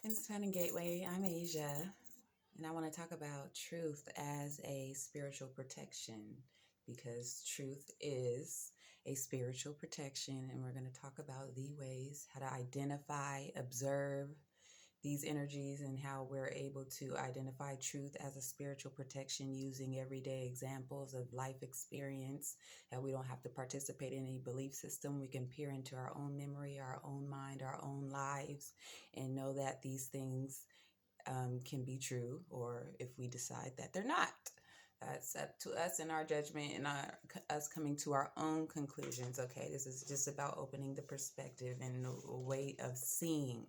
Inspiring Gateway, I'm Asia, and I want to talk about truth as a spiritual protection because truth is a spiritual protection, and we're going to talk about the ways how to identify, observe these energies, and how we're able to identify truth as a spiritual protection using everyday examples of life experience. That we don't have to participate in any belief system. We can peer into our own memory, our own mind, our own lives, and know that these things can be true, or if we decide that they're not. That's up to us and our judgment and us coming to our own conclusions. Okay, this is just about opening the perspective and a way of seeing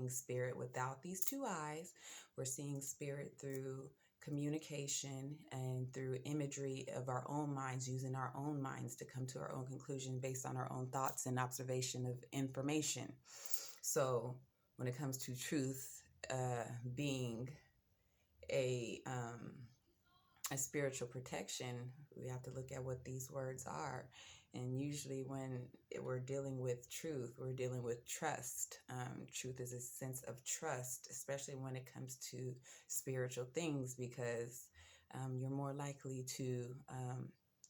spirit without these two eyes. We're seeing spirit through communication and through imagery of our own minds, using our own minds to come to our own conclusion based on our own thoughts and observation of information. So when it comes to truth, being a um, a spiritual protection, we have to look at what these words are. And usually, when we're dealing with truth, we're dealing with trust. Truth is a sense of trust, especially when it comes to spiritual things, because you're more likely to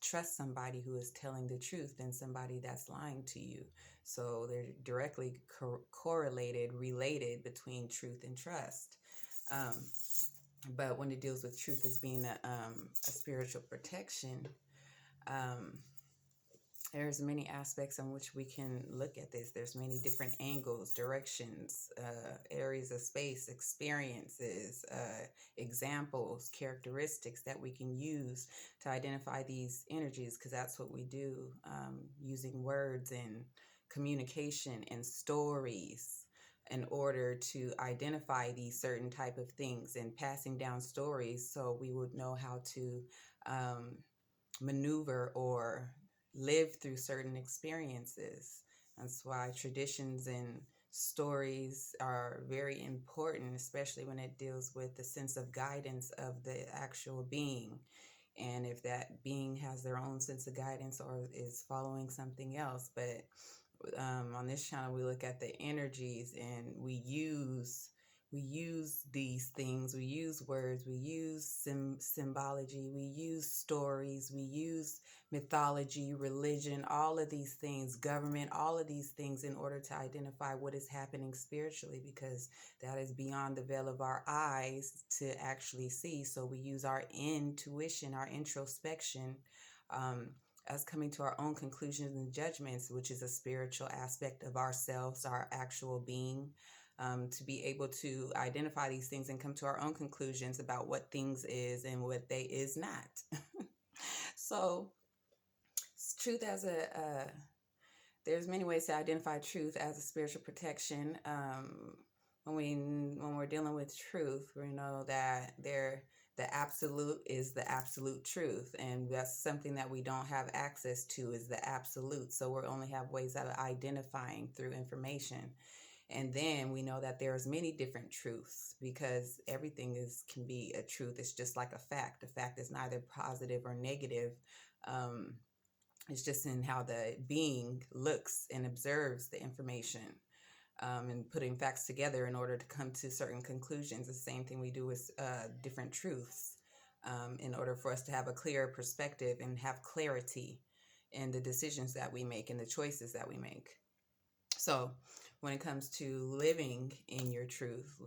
trust somebody who is telling the truth than somebody that's lying to you. So they're directly correlated, related between truth and trust. Um, but when it deals with truth as being a spiritual protection, um, there's many aspects on which we can look at this. There's many different angles, directions, areas of space, experiences, examples, characteristics that we can use to identify these energies, because that's what we do, using words and communication and stories in order to identify these certain type of things, and passing down stories so we would know how to um, maneuver or live through certain experiences. That's why traditions and stories are very important, especially when it deals with the sense of guidance of the actual being. And if that being has their own sense of guidance or is following something else. But on this channel, we look at the energies, and we use these things. We use words, we use symbology, we use stories, we use mythology, religion, all of these things, government, all of these things, in order to identify what is happening spiritually, because that is beyond the veil of our eyes to actually see. So we use our intuition, our introspection, um, us coming to our own conclusions and judgments, which is a spiritual aspect of ourselves, our actual being, to be able to identify these things and come to our own conclusions about what things is and what they is not. So truth as there's many ways to identify truth as a spiritual protection. When we're dealing with truth, we know that the absolute is the absolute truth, and that's something that we don't have access to, is the absolute. So we only have ways of identifying through information. And then we know that there's many different truths, because everything can be a truth. It's just like a fact. A fact is neither positive or negative. Um, it's just in how the being looks and observes the information, and putting facts together in order to come to certain conclusions. The same thing we do with different truths, in order for us to have a clearer perspective and have clarity in the decisions that we make and the choices that we make. So when it comes to living your truth,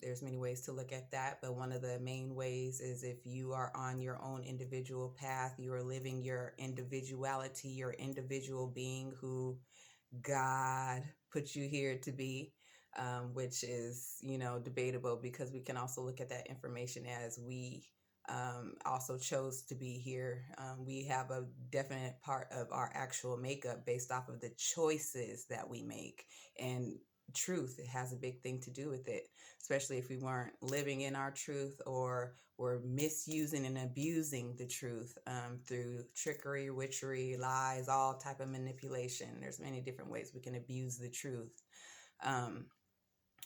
there's many ways to look at that, but one of the main ways is if you are on your own individual path, you are living your individuality, your individual being who God put you here to be, which is, debatable, because we can also look at that information as we also chose to be here. We have a definite part of our actual makeup based off of the choices that we make. And truth, it has a big thing to do with it, especially if we weren't living in our truth, or were misusing and abusing the truth, through trickery, witchery, lies, all type of manipulation. There's many different ways we can abuse the truth. Um,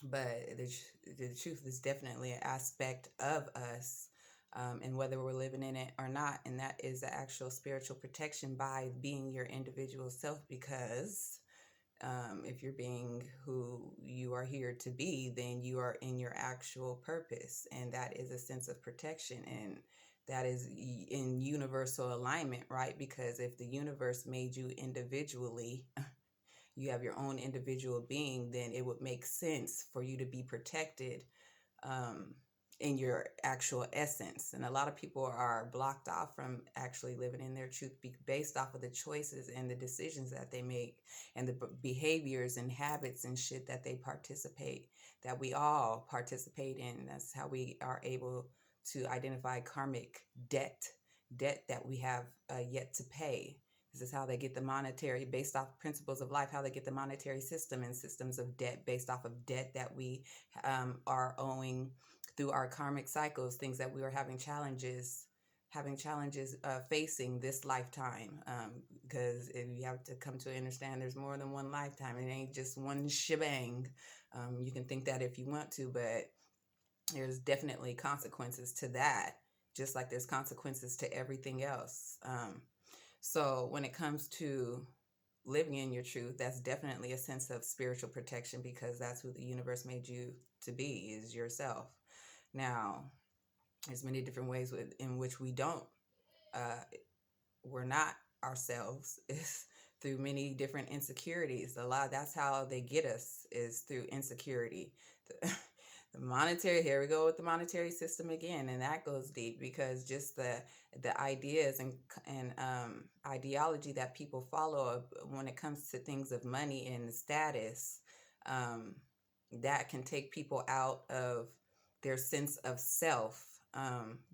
but the truth is definitely an aspect of us, and whether we're living in it or not. And that is the actual spiritual protection by being your individual self, because If you're being who you are here to be, then you are in your actual purpose, and that is a sense of protection, and that is in universal alignment, right? Because if the universe made you individually, you have your own individual being, then it would make sense for you to be protected um, in your actual essence. And a lot of people are blocked off from actually living in their truth based off of the choices and the decisions that they make and the behaviors and habits and shit that they participate, that we all participate in. That's how we are able to identify karmic debt that we have yet to pay. This is how they get the monetary, based off principles of life, how they get the monetary system and systems of debt based off of debt that we are owing through our karmic cycles, things that we are having challenges facing this lifetime. Because you have to come to understand there's more than one lifetime. It ain't just one shebang. You can think that if you want to, but there's definitely consequences to that, just like there's consequences to everything else. So when it comes to living in your truth, that's definitely a sense of spiritual protection, because that's who the universe made you to be, is yourself. Now, there's many different ways in which uh, we're not ourselves, is through many different insecurities. That's how they get us, is through insecurity. The monetary, here we go with the monetary system again, and that goes deep, because just the ideas and ideology that people follow when it comes to things of money and status, um, that can take people out of their sense of self,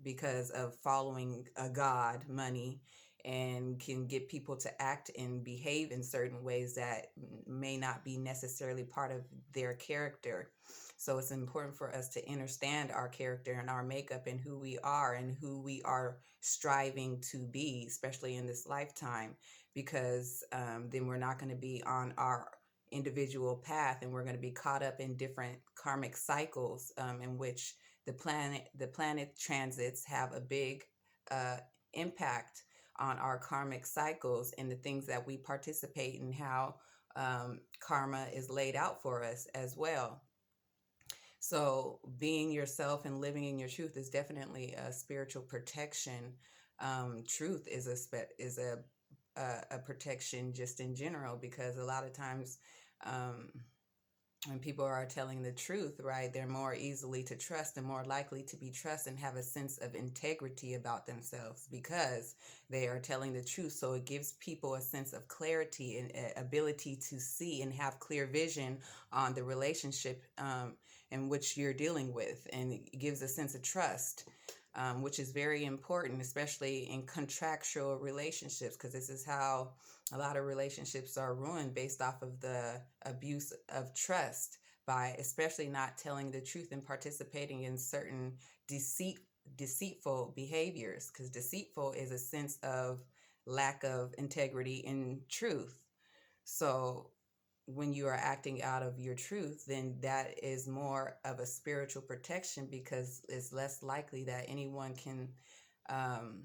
because of following a god, money, and can get people to act and behave in certain ways that may not be necessarily part of their character. So it's important for us to understand our character and our makeup and who we are and who we are striving to be, especially in this lifetime, because then we're not going to be on our individual path, and we're going to be caught up in different karmic cycles, in which the planet transits have a big impact on our karmic cycles and the things that we participate in, how karma is laid out for us as well. So being yourself and living in your truth is definitely a spiritual protection. Truth is a protection just in general, because a lot of times, um, when people are telling the truth, right, they're more easily to trust and more likely to be trusted and have a sense of integrity about themselves, because they are telling the truth. So it gives people a sense of clarity and ability to see and have clear vision on the relationship in which you're dealing with, and it gives a sense of trust. Which is very important, especially in contractual relationships, because this is how a lot of relationships are ruined, based off of the abuse of trust, by especially not telling the truth and participating in certain deceitful behaviors, because deceitful is a sense of lack of integrity in truth. So when you are acting out of your truth, then that is more of a spiritual protection, because it's less likely that anyone can um,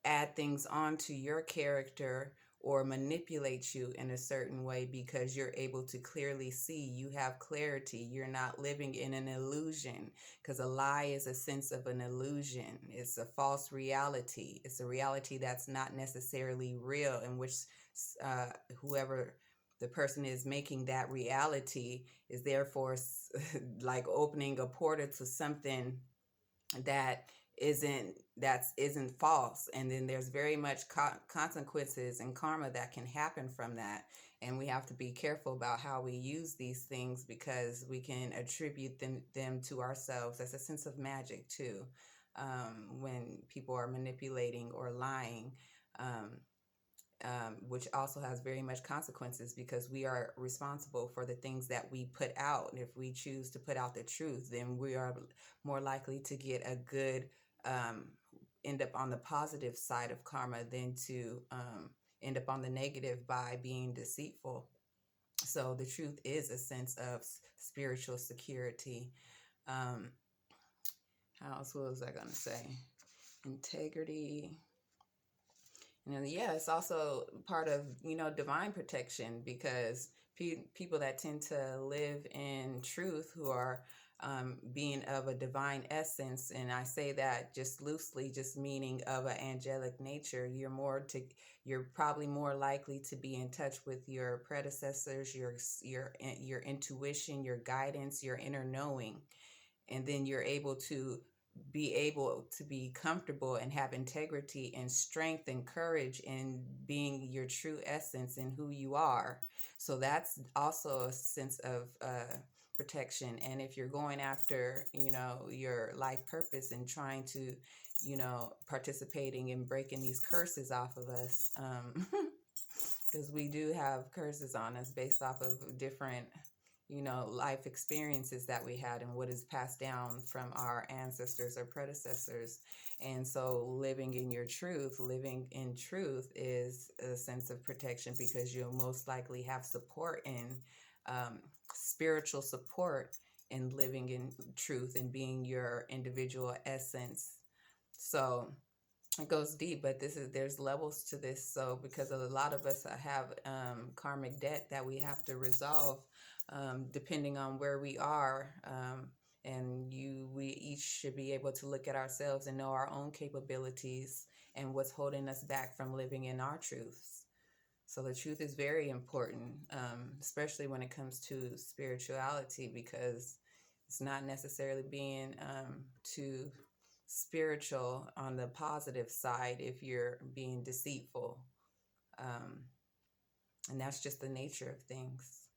add things onto your character or manipulate you in a certain way, because you're able to clearly see, you have clarity, you're not living in an illusion, because a lie is a sense of an illusion, it's a false reality, it's a reality that's not necessarily real, in which uh, whoever the person is making that reality is therefore like opening a portal to something that isn't false, and then there's very much consequences and karma that can happen from that, and we have to be careful about how we use these things, because we can attribute them to ourselves as a sense of magic too, when people are manipulating or lying, um, which also has very much consequences, because we are responsible for the things that we put out. And if we choose to put out the truth, then we are more likely to get a good, um, end up on the positive side of karma than to end up on the negative by being deceitful. So the truth is a sense of spiritual security. Um, how else was I going to say? Integrity. And yeah, it's also part of, divine protection, because people that tend to live in truth, who are being of a divine essence, and I say that just loosely, just meaning of an angelic nature, you're probably more likely to be in touch with your predecessors, your intuition, your guidance, your inner knowing, and then you're able to be comfortable and have integrity and strength and courage in being your true essence and who you are. So that's also a sense of protection. And if you're going after, your life purpose and trying to, participating in breaking these curses off of us, because we do have curses on us based off of different, life experiences that we had and what is passed down from our ancestors or predecessors. And so living in truth is a sense of protection, because you'll most likely have support and um, spiritual support in living in truth and being your individual essence. So it goes deep, but there's levels to this. So because a lot of us have karmic debt that we have to resolve, depending on where we are, and we each should be able to look at ourselves and know our own capabilities and what's holding us back from living in our truths. So the truth is very important, especially when it comes to spirituality, because it's not necessarily being too spiritual on the positive side if you're being deceitful. Um, and that's just the nature of things.